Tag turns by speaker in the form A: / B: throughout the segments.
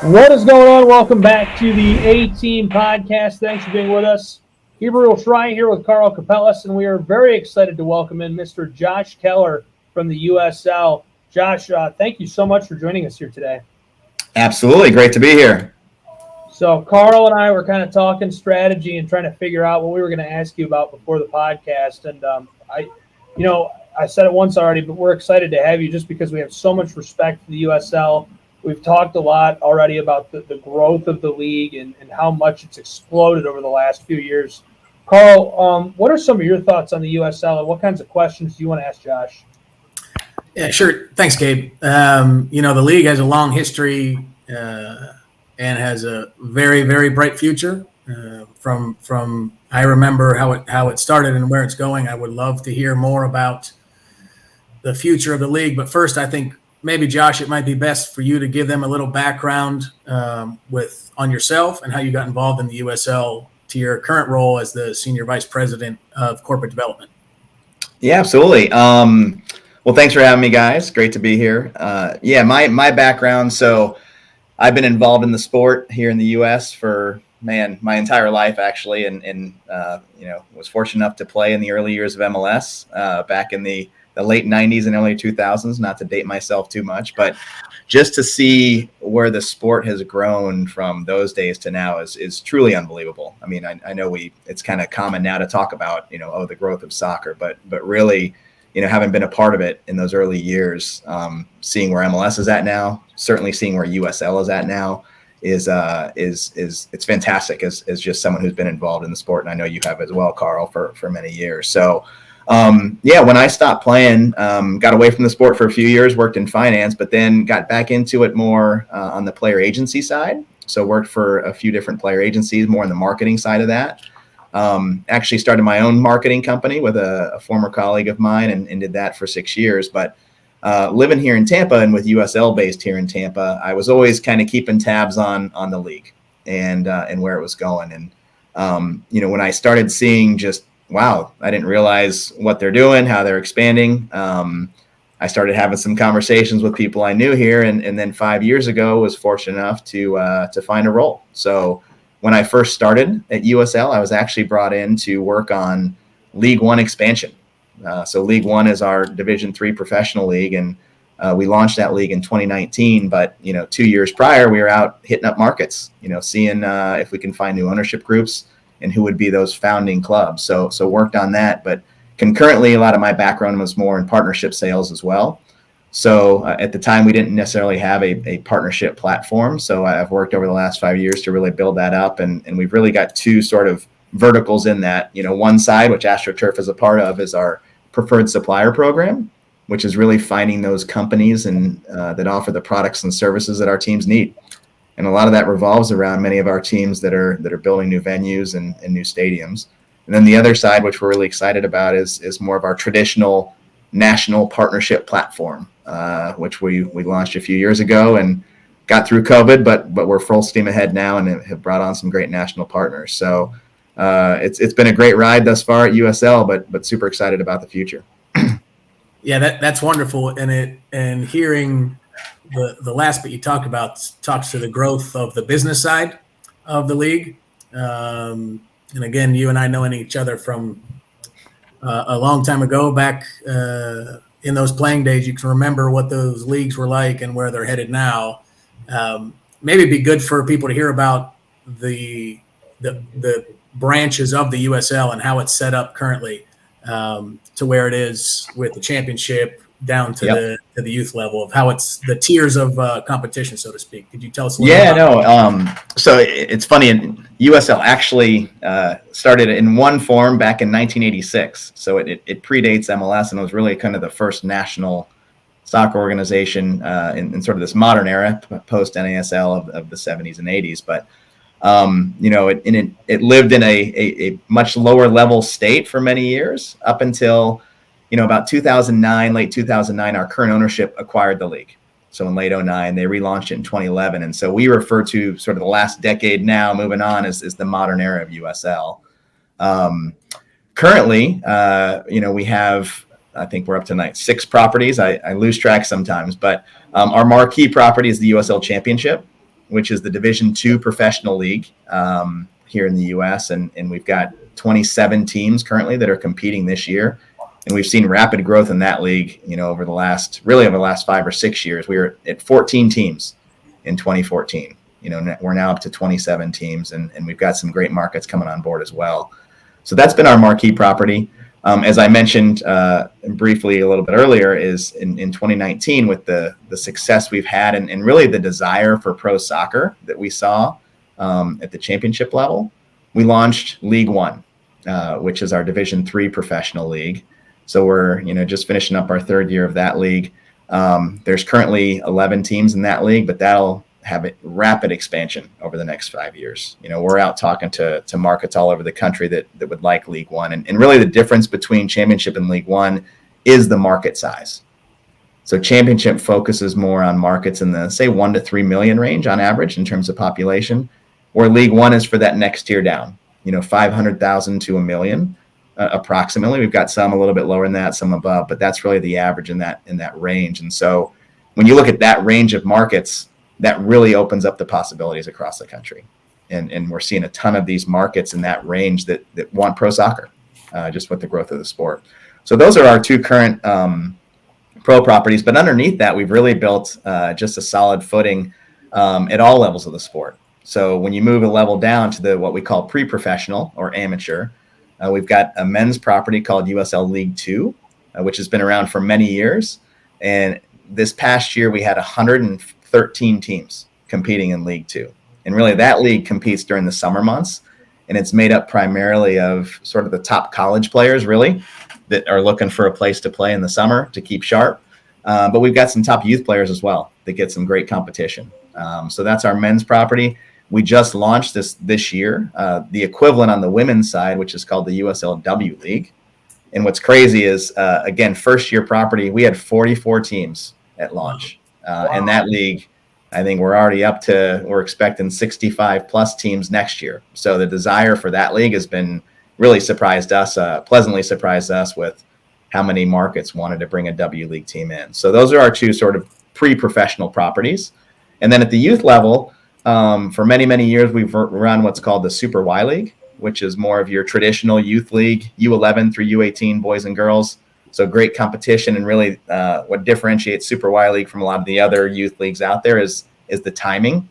A: What is going on? Welcome back to the A-Team podcast. Thanks for being with us. Gabriel Schrei here with Carl Capellas, and we are very excited to welcome in Mr. Josh Keller from the USL. Josh, thank you so much for joining us here today.
B: Absolutely. Great to be here.
A: So Carl and I were kind of talking strategy and trying to figure out what we were going to ask you about before the podcast. And I said it once already, but we're excited to have you just because we have so much respect for the USL. We've talked a lot already about the growth of the league and how much it's exploded over the last few years. Carl, what are some of your thoughts on the USL and what kinds of questions do you want to ask Josh?
C: Yeah, sure. Thanks, Gabe. The league has a long history and has a very, very bright future. From I remember how it started and where it's going. I would love to hear more about the future of the league. But first, I think maybe, Josh, it might be best for you to give them a little background on yourself and how you got involved in the USL to your current role as the Senior Vice President of Corporate Development.
B: Yeah, absolutely. Well, thanks for having me, guys. Great to be here. My background. So I've been involved in the sport here in the U.S. for, my entire life, actually, and was fortunate enough to play in the early years of MLS back in the late 90s and early 2000s, not to date myself too much, but just to see where the sport has grown from those days to now is truly unbelievable. I mean, I know it's kind of common now to talk about, the growth of soccer, but really, having been a part of it in those early years, seeing where MLS is at now, certainly seeing where USL is at now is it's fantastic as just someone who's been involved in the sport. And I know you have as well, Carl, for many years. So, when I stopped playing, got away from the sport for a few years, worked in finance, but then got back into it more on the player agency side. So worked for a few different player agencies, more on the marketing side of that. Actually started my own marketing company with a former colleague of mine and did that for 6 years. But living here in Tampa and with USL based here in Tampa, I was always kind of keeping tabs on the league and where it was going. And, when I started seeing just, wow, I didn't realize what they're doing, how they're expanding. I started having some conversations with people I knew here. And then 5 years ago was fortunate enough to find a role. So when I first started at USL, I was actually brought in to work on League One expansion. So League One is our Division III professional league. And we launched that league in 2019. But, 2 years prior, we were out hitting up markets, seeing if we can find new ownership groups and who would be those founding clubs. So worked on that, but concurrently, a lot of my background was more in partnership sales as well. So at the time, we didn't necessarily have a partnership platform. So I've worked over the last 5 years to really build that up. And we've really got two sort of verticals in that. One side, which AstroTurf is a part of, is our preferred supplier program, which is really finding those companies and that offer the products and services that our teams need. And a lot of that revolves around many of our teams that are building new venues and new stadiums. And then the other side, which we're really excited about, is more of our traditional national partnership platform, which we launched a few years ago and got through COVID, but we're full steam ahead now and have brought on some great national partners. So it's been a great ride thus far at USL, but super excited about the future.
C: Yeah, that's wonderful. And hearing the last bit you talked about talks to the growth of the business side of the league. And again, you and I knowing each other from a long time ago, back in those playing days, you can remember what those leagues were like and where they're headed now. Maybe it'd be good for people to hear about the branches of the USL and how it's set up currently to where it is with the championship down to the youth level, of how it's the tiers of competition, so to speak. Could you tell us a little about
B: So it's funny. USL actually started in one form back in 1986. So it predates MLS and was really kind of the first national soccer organization in sort of this modern era, post NASL of the 70s and 80s. But it lived in a much lower level state for many years up until about 2009, late 2009, our current ownership acquired the league. So in late 2009, they relaunched it in 2011. And so we refer to sort of the last decade now, moving on, as the modern era of USL. Currently, we have, I think we're up to 6 properties. I lose track sometimes, but our marquee property is the USL Championship. which is the Division II professional league here in the U.S. And we've got 27 teams currently that are competing this year. And we've seen rapid growth in that league, over the last 5 or 6 years. We were at 14 teams in 2014. We're now up to 27 teams, and we've got some great markets coming on board as well. So that's been our marquee property. As I mentioned briefly a little bit earlier, is in 2019 with the success we've had and really the desire for pro soccer that we saw at the championship level, we launched League One, which is our Division III professional league. So we're just finishing up our third year of that league. There's currently 11 teams in that league, but that'll have a rapid expansion over the next 5 years. We're out talking to markets all over the country that would like League One. And really the difference between Championship and League One is the market size. So Championship focuses more on markets in the, say, 1 to 3 million range on average in terms of population, where League One is for that next tier down, 500,000 to 1 million approximately. We've got some a little bit lower than that, some above, but that's really the average in that range. And so when you look at that range of markets, that really opens up the possibilities across the country. And we're seeing a ton of these markets in that range that want pro soccer, just with the growth of the sport. So those are our two current pro properties. But underneath that, we've really built just a solid footing at all levels of the sport. So when you move a level down to what we call pre-professional or amateur, we've got a men's property called USL League 2, which has been around for many years. And this past year, we had 113 teams competing in League 2. And really that league competes during the summer months. And it's made up primarily of sort of the top college players, really, that are looking for a place to play in the summer to keep sharp. But we've got some top youth players as well that get some great competition. So that's our men's property. We just launched this year, the equivalent on the women's side, which is called the USLW League. And what's crazy is, again, first year property, we had 44 teams at launch. And that league, I think we're expecting 65 plus teams next year. So the desire for that league has been really pleasantly surprised us with how many markets wanted to bring a W League team in. So those are our two sort of pre-professional properties. And then at the youth level, for many, many years, we've run what's called the Super Y League, which is more of your traditional youth league, U11 through U18 boys and girls. So great competition, and really what differentiates Super Y League from a lot of the other youth leagues out there is the timing.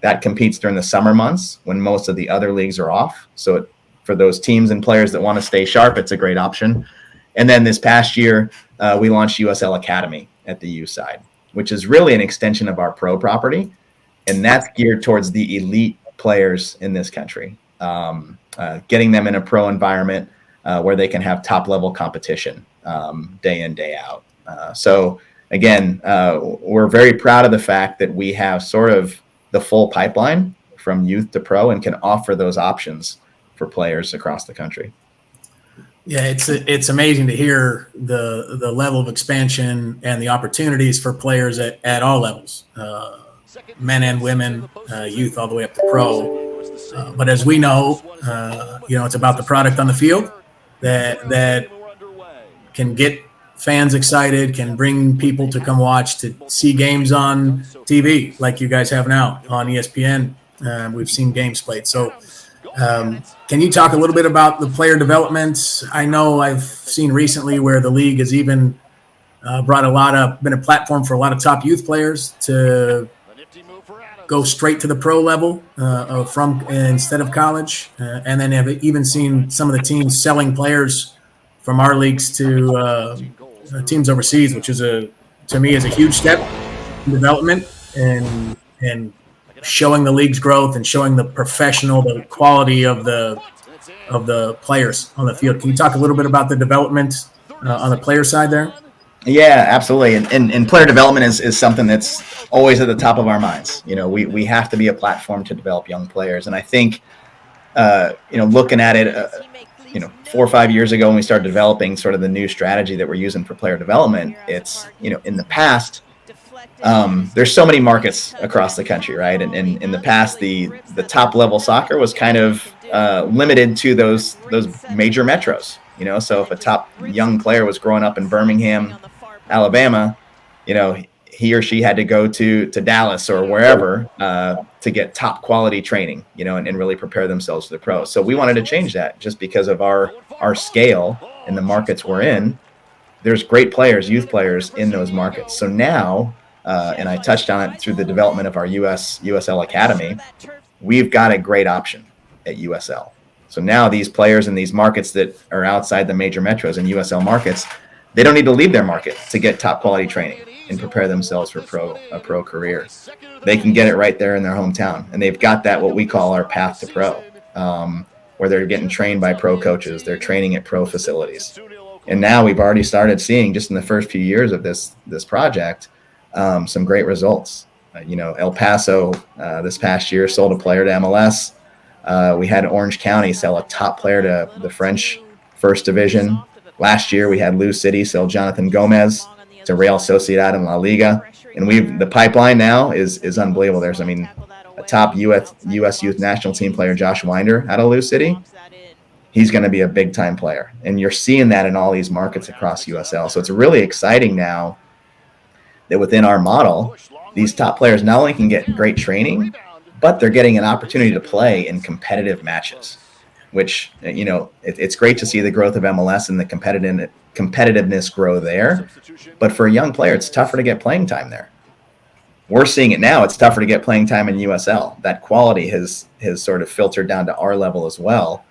B: That competes during the summer months when most of the other leagues are off. So for those teams and players that want to stay sharp, it's a great option. And then this past year, we launched USL Academy at the U side, which is really an extension of our pro property. And that's geared towards the elite players in this country, getting them in a pro environment where they can have top level competition day in, day out. So again, we're very proud of the fact that we have sort of the full pipeline from youth to pro and can offer those options for players across the country.
C: Yeah, it's amazing to hear the level of expansion and the opportunities for players at all levels, men and women, youth, all the way up to pro. But as we know, it's about the product on the field that can get fans excited, can bring people to come watch, to see games on TV like you guys have now on ESPN. We've seen games played. So can you talk a little bit about the player development? I know I've seen recently where the league has even been a platform for a lot of top youth players to go straight to the pro level instead of college. And then have even seen some of the teams selling players from our leagues to teams overseas, which is to me is a huge step in development and showing the league's growth and showing the quality of the players on the field. Can you talk a little bit about the development on the player side there?
B: Yeah, absolutely. And player development is something that's always at the top of our minds. We have to be a platform to develop young players. And I think, looking at it, 4 or 5 years ago when we started developing sort of the new strategy that we're using for player development, it's, in the past, there's so many markets across the country, right? And in the past, the top level soccer was kind of limited to those major metros. So if a top young player was growing up in Birmingham, Alabama, he or she had to go to Dallas or wherever to get top quality training, and really prepare themselves for the pros. So we wanted to change that just because of our scale in the markets we're in. There's great players, youth players in those markets. So now, and I touched on it through the development of our USL Academy, we've got a great option at USL. So now these players in these markets that are outside the major metros and USL markets, they don't need to leave their market to get top quality training and prepare themselves for a pro career. They can get it right there in their hometown. And they've got that, what we call our path to pro, where they're getting trained by pro coaches. They're training at pro facilities. And now we've already started seeing, just in the first few years of this project, some great results. El Paso this past year sold a player to MLS. We had Orange County sell a top player to the French First Division. Last year we had Lou City sell Jonathan Gomez to Real Sociedad in La Liga. And the pipeline now is unbelievable. There's, a top U.S. Youth National Team player, Josh Winder, out of Lou City. He's going to be a big-time player. And you're seeing that in all these markets across USL. So it's really exciting now that within our model, these top players not only can get great training, but they're getting an opportunity to play in competitive matches, which, it's great to see the growth of MLS and the competitiveness grow there. But for a young player, it's tougher to get playing time there. We're seeing it now. It's tougher to get playing time in USL. That quality has sort of filtered down to our level as well.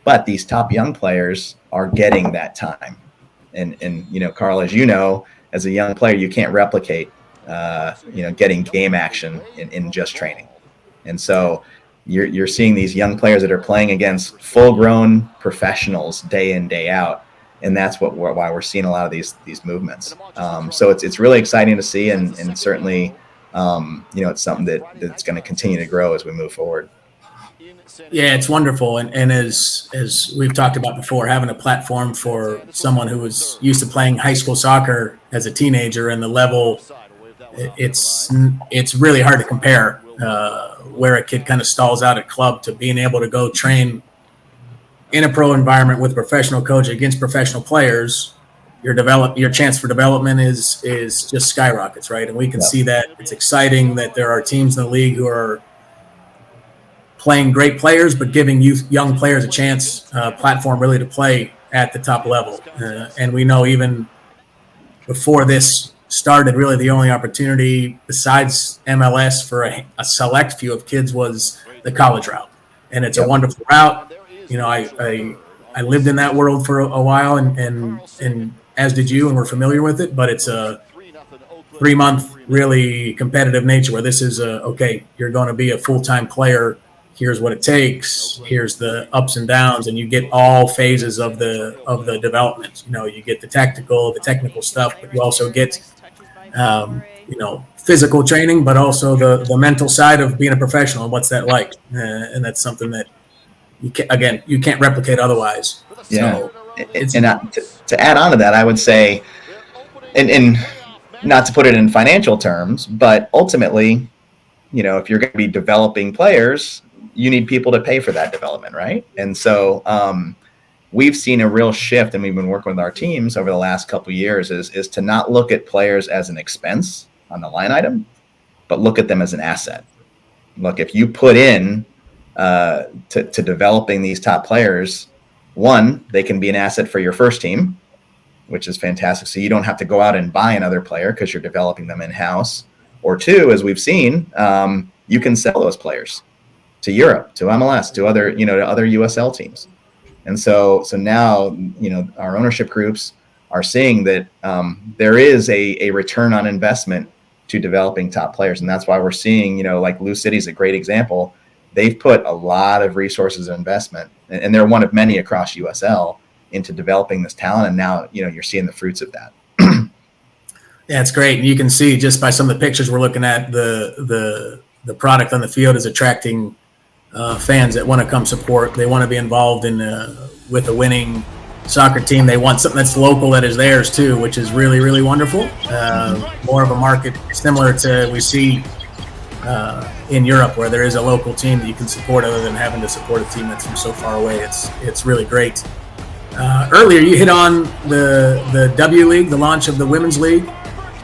B: But these top young players are getting that time. And Carl, as you know, as a young player, you can't replicate, getting game action in just training. And so you're seeing these young players that are playing against full-grown professionals day in, day out. And that's why we're seeing a lot of these movements. So it's really exciting to see. And certainly, it's something that's going to continue to grow as we move forward.
C: Yeah, it's wonderful. And as we've talked about before, having a platform for someone who was used to playing high school soccer as a teenager and the level, it's really hard to compare where a kid kind of stalls out at club to being able to go train in a pro environment with a professional coach against professional players. Your chance for development is just skyrockets, right? And we can see that. It's exciting that there are teams in the league who are playing great players, but giving young players a chance, platform really to play at the top level. And we know even before this started, really the only opportunity besides MLS for a select few of kids was the college route. And it's a wonderful route. I lived in that world for a while and as did you, and we're familiar with it, but it's a 3-month really competitive nature where this is okay, you're going to be a full-time player. Here's what it takes. Here's the ups and downs, and you get all phases of the development. You get the technical stuff, but you also get, physical training, but also the mental side of being a professional and what's that like. And that's something that you can't replicate otherwise.
B: Yeah. So to add on to that, I would say, and not to put it in financial terms, but ultimately, if you're going to be developing players, you need people to pay for that development, right? And so we've seen a real shift, and we've been working with our teams over the last couple of years, is to not look at players as an expense on the line item, but look at them as an asset. Look, if you put in to developing these top players, one, they can be an asset for your first team, which is fantastic. So you don't have to go out and buy another player because you're developing them in-house. Or two, as we've seen, you can sell those players to Europe, to MLS, to other USL teams. And so now, our ownership groups are seeing that there is a return on investment to developing top players. And that's why we're seeing, like Lou City is a great example. They've put a lot of resources and investment, and they're one of many across USL, into developing this talent. And now, you're seeing the fruits of that.
C: Yeah, it's great. And you can see just by some of the pictures we're looking at, the product on the field is attracting fans that want to come support. They want to be involved in with a winning soccer team. They want something that's local, that is theirs too, which is really, really wonderful. More of a market similar to we see in Europe, where there is a local team that you can support other than having to support a team that's from so far away. It's really great. Earlier, you hit on the W League, the launch of the Women's League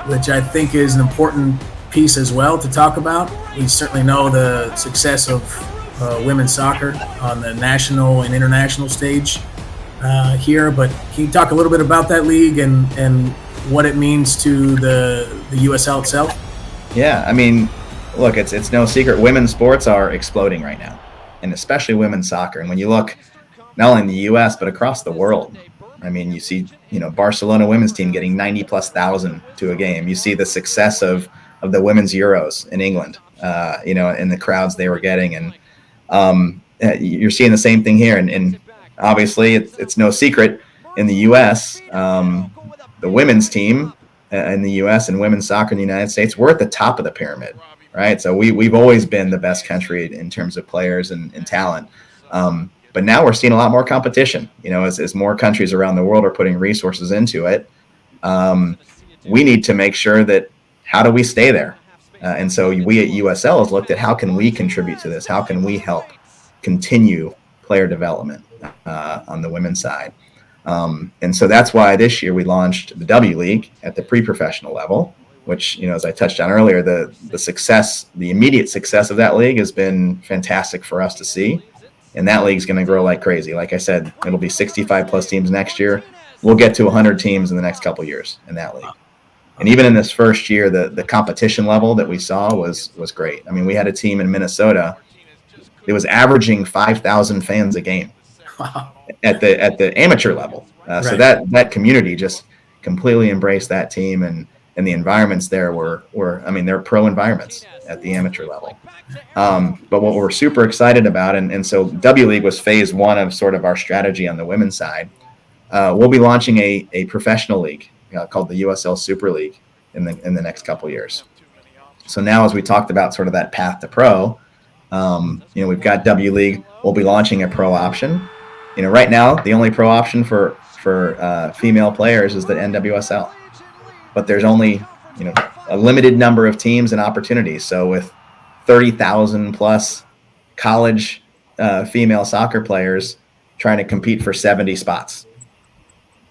C: which I think is an important piece as well to talk about. We certainly know the success of women's soccer on the national and international stage here, but can you talk a little bit about that league and what it means to the USL itself?
B: Yeah, I mean, look, it's no secret. Women's sports are exploding right now, and especially women's soccer. And when you look not only in the U.S. but across the world, I mean, you see, Barcelona women's team getting 90,000+ to a game. You see the success of the women's Euros in England, and the crowds they were getting, and you're seeing the same thing here. And obviously, it's no secret in the U.S. The women's team in the U.S. and women's soccer in the United States, we're at the top of the pyramid, right? So we've always been the best country in terms of players and talent. But now we're seeing a lot more competition, as more countries around the world are putting resources into it. We need to make sure that how do we stay there? And so we at USL has looked at how can we contribute to this? How can we help continue player development on the women's side? And so that's why this year we launched the W League at the pre-professional level, which, as I touched on earlier, the immediate success of that league has been fantastic for us to see. And that league is going to grow like crazy. Like I said, it'll be 65+ teams next year. We'll get to 100 teams in the next couple of years in that league. And even in this first year, the competition level that we saw was great. I mean, we had a team in Minnesota that was averaging 5,000 fans a game at the amateur level.
C: Right.
B: So that community just completely embraced that team, and the environments there were they're pro environments at the amateur level. But what we're super excited about, and so W League was phase one of sort of our strategy on the women's side. We'll be launching a professional league called the USL Super League in the next couple of years. So now, as we talked about sort of that path to pro, we've got W League. We'll be launching a pro option. Right now the only pro option for female players is the NWSL, but there's only a limited number of teams and opportunities. So with 30,000+ college female soccer players trying to compete for 70 spots,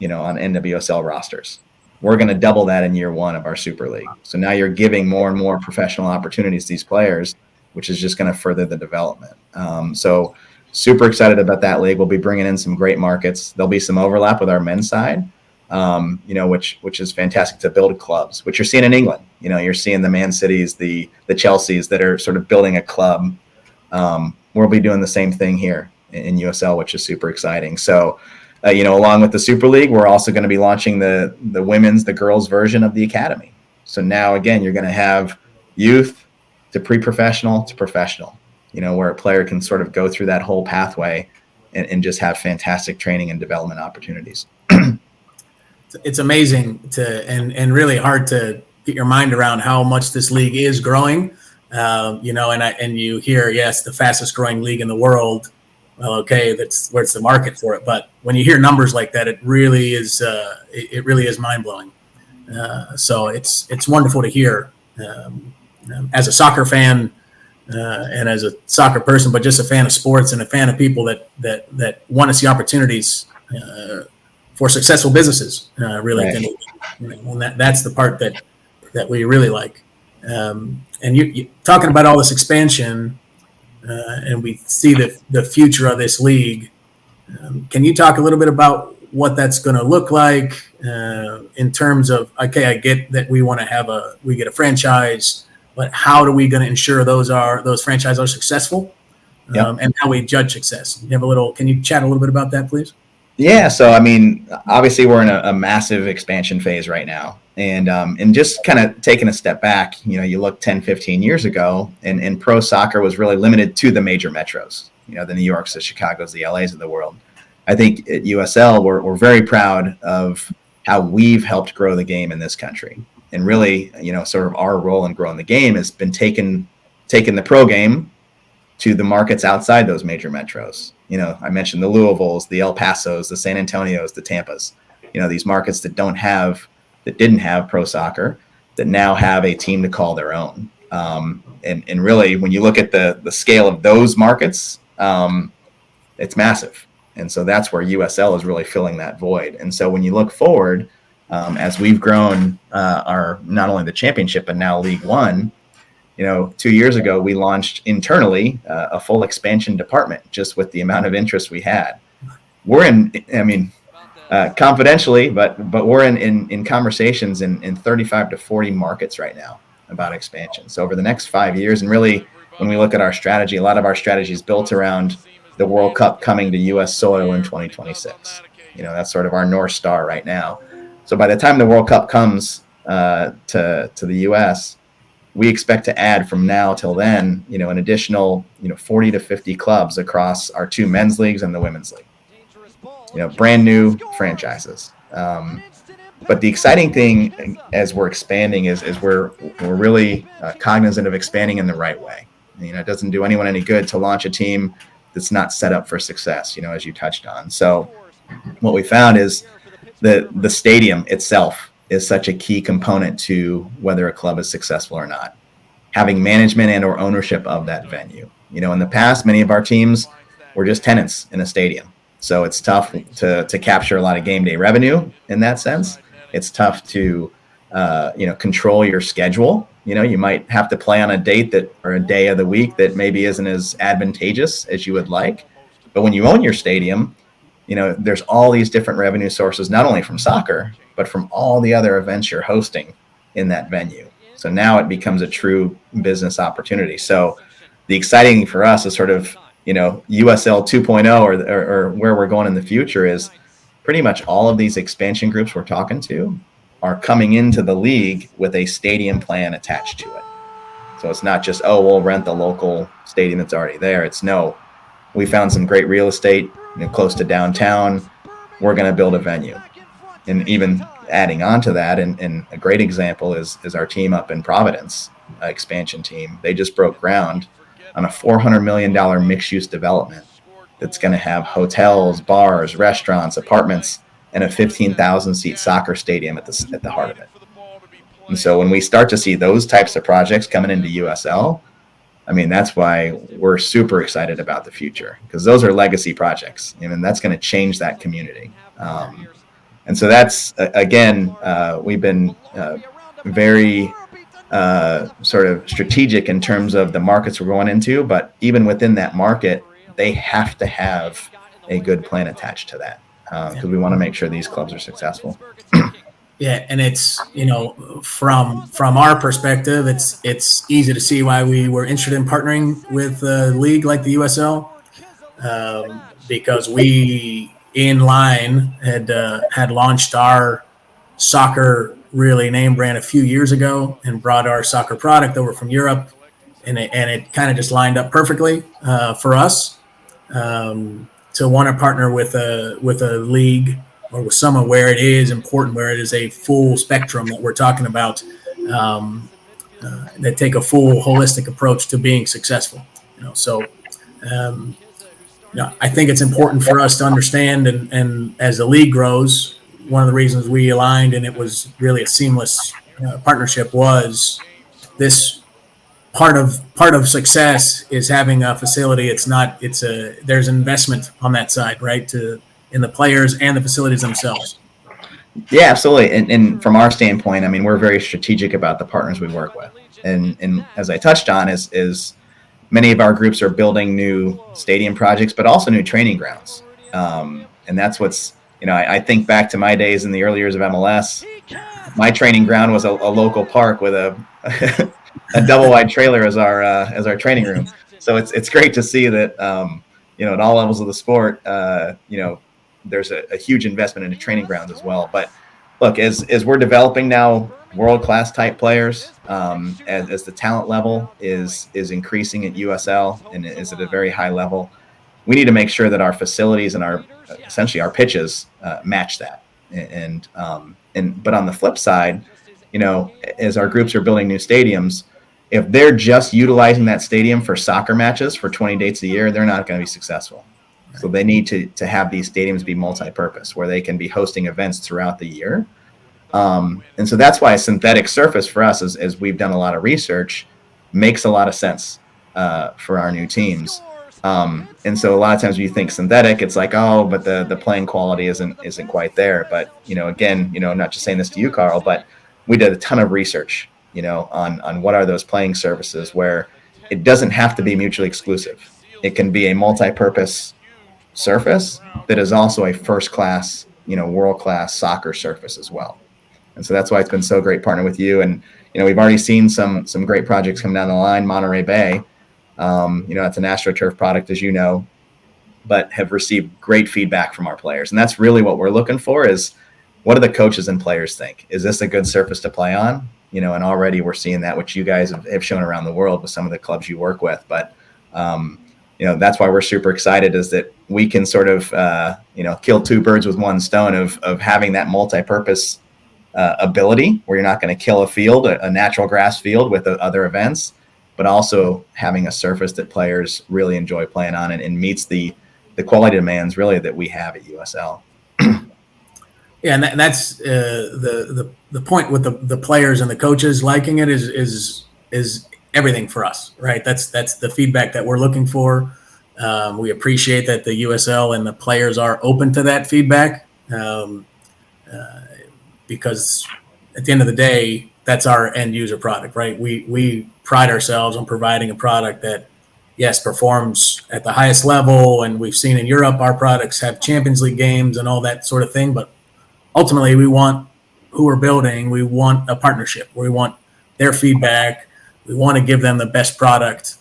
B: on NWSL rosters, we're going to double that in year one of our Super League. So now you're giving more and more professional opportunities to these players, which is just going to further the development. So super excited about that league. We'll be bringing in some great markets. There'll be some overlap with our men's side, which is fantastic to build clubs, which you're seeing in England. You're seeing the Man Cities, the Chelseas that are sort of building a club. We'll be doing the same thing here in USL, which is super exciting. So, along with the Super League, we're also going to be launching the girls version of the academy. So now, again, you're going to have youth to pre-professional to professional, where a player can sort of go through that whole pathway and just have fantastic training and development opportunities.
C: It's amazing and really hard to get your mind around how much this league is growing. And you hear, yes, the fastest growing league in the world. Well, okay, that's where's the market for it. But when you hear numbers like that, it really is mind blowing. So it's wonderful to hear. As a soccer fan and as a soccer person, but just a fan of sports and a fan of people that want to see opportunities for successful businesses. Really, right. And that's the part that we really like. And you talking about all this expansion. And we see the future of this league. Can you talk a little bit about what that's going to look like in terms of, okay, I get that we want to we get a franchise, but how are we going to ensure those franchises are successful? Yep. And how we judge success? Can you chat a little bit about that, please?
B: Yeah. So, obviously we're in a massive expansion phase right now. And just kind of taking a step back, you look 10, 15 years ago, and pro soccer was really limited to the major metros, the New Yorks, the Chicagos, the LAs of the world. I think at USL, we're very proud of how we've helped grow the game in this country. And really, sort of our role in growing the game has been taking the pro game to the markets outside those major metros. I mentioned the Louisvilles, the El Pasos, the San Antonios, the Tampas, these markets that didn't have pro soccer, that now have a team to call their own. And really, when you look at the scale of those markets, it's massive. And so that's where USL is really filling that void. And so when you look forward, as we've grown our not only the championship but now League One. 2 years ago we launched internally a full expansion department just with the amount of interest we had. We're confidentially, but we're in conversations in 35 to 40 markets right now about expansion. So over the next 5 years, and really when we look at our strategy, a lot of our strategy is built around the World Cup coming to U.S. soil in 2026. That's sort of our North Star right now. So by the time the World Cup comes to the U.S., we expect to add from now till then, an additional, 40 to 50 clubs across our 2 men's leagues and the women's league. Brand new franchises. But the exciting thing as we're expanding is we're really cognizant of expanding in the right way. It doesn't do anyone any good to launch a team that's not set up for success, as you touched on. So what we found is that the stadium itself is such a key component to whether a club is successful or not. Having management and or ownership of that venue. In the past, many of our teams were just tenants in a stadium. So it's tough to capture a lot of game day revenue in that sense. It's tough to, control your schedule. You might have to play on a date or a day of the week that maybe isn't as advantageous as you would like. But when you own your stadium, there's all these different revenue sources, not only from soccer, but from all the other events you're hosting in that venue. So now it becomes a true business opportunity. So the exciting for us is sort of, USL 2.0 or where we're going in the future is pretty much all of these expansion groups we're talking to are coming into the league with a stadium plan attached to it. So it's not just, we'll rent the local stadium that's already there. It's no, we found some great real estate close to downtown. We're going to build a venue. And even adding on to that, and a great example is our team up in Providence, expansion team. They just broke ground on a $400 million mixed-use development that's going to have hotels, bars, restaurants, apartments, and a 15,000-seat soccer stadium at the heart of it. And so when we start to see those types of projects coming into USL, that's why we're super excited about the future, because those are legacy projects, and that's going to change that community. And so that's, again, we've been very sort of strategic in terms of the markets we're going into, but even within that market, they have to have a good plan attached to that, because we want to make sure these clubs are successful.
C: Yeah, and it's, from our perspective, it's easy to see why we were interested in partnering with a league like the USL, because we in line had launched our soccer really name brand a few years ago and brought our soccer product over from Europe, and it kind of just lined up perfectly for us to want to partner with a league or with someone where it is important, where it is a full spectrum that we're talking about, that take a full holistic approach to being successful. So I think it's important for us to understand, and as the league grows, one of the reasons we aligned and it was really a seamless partnership was this part of success is having a facility. There's investment on that side, right? In the players and the facilities themselves.
B: Yeah, absolutely. And from our standpoint, we're very strategic about the partners we work with. And as I touched on is many of our groups are building new stadium projects, but also new training grounds. And that's what's, I think back to my days in the early years of MLS. My training ground was a local park with a double wide trailer as our training room. So it's great to see that, at all levels of the sport, there's a huge investment into training grounds as well. But look, as we're developing now world-class type players, as the talent level is increasing at USL and is at a very high level, we need to make sure that our facilities and essentially our pitches match that. But on the flip side, as our groups are building new stadiums, if they're just utilizing that stadium for soccer matches for 20 dates a year, they're not going to be successful. So they need to have these stadiums be multi-purpose, where they can be hosting events throughout the year. And so that's why a synthetic surface for us, as we've done a lot of research, makes a lot of sense for our new teams. And so a lot of times when you think synthetic, it's like, oh, but the playing quality isn't quite there. But, again, I'm not just saying this to you, Carl, but we did a ton of research, on what are those playing surfaces where it doesn't have to be mutually exclusive. It can be a multi-purpose surface that is also a first-class, world-class soccer surface as well. And so that's why it's been so great partnering with you. And, we've already seen some great projects come down the line. Monterey Bay, it's an AstroTurf product, as you know, but have received great feedback from our players. And that's really what we're looking for is, what do the coaches and players think? Is this a good surface to play on? And already we're seeing that, which you guys have shown around the world with some of the clubs you work with. But, that's why we're super excited, is that we can sort of, kill two birds with one stone of having that multi-purpose ability where you're not going to kill a field, a natural grass field with other events, but also having a surface that players really enjoy playing on and meets the quality demands really that we have at USL.
C: Yeah, and that's the point with the players and the coaches liking it is everything for us, right? That's the feedback that we're looking for. We appreciate that the USL and the players are open to that feedback, because at the end of the day, that's our end user product, right? We pride ourselves on providing a product that, yes, performs at the highest level, and we've seen in Europe our products have Champions League games and all that sort of thing, but ultimately, we want who we're building. We want a partnership. We want their feedback. We want to give them the best product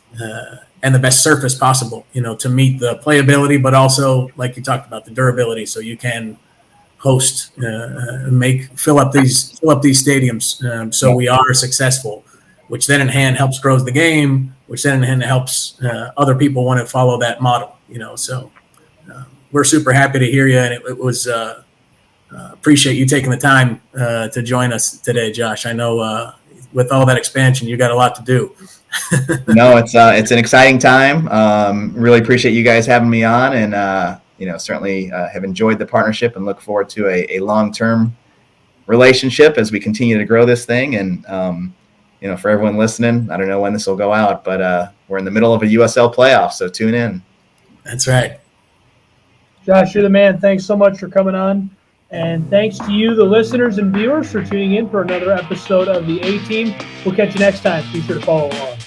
C: and the best surface possible, to meet the playability, but also, like you talked about, the durability. So you can host, fill up these stadiums. So we are successful, which then in hand helps grows the game, which then in hand helps other people want to follow that model. So we're super happy to hear you, and it was. Appreciate you taking the time to join us today, Josh. I know with all that expansion, you got a lot to do.
B: No, it's an exciting time. Really appreciate you guys having me on, and certainly have enjoyed the partnership and look forward to a long-term relationship as we continue to grow this thing. And for everyone listening, I don't know when this will go out, but we're in the middle of a USL playoff, so tune in.
C: That's right.
A: Josh, you're the man. Thanks so much for coming on. And thanks to you, the listeners and viewers, for tuning in for another episode of the A-Team. We'll catch you next time. Be sure to follow along.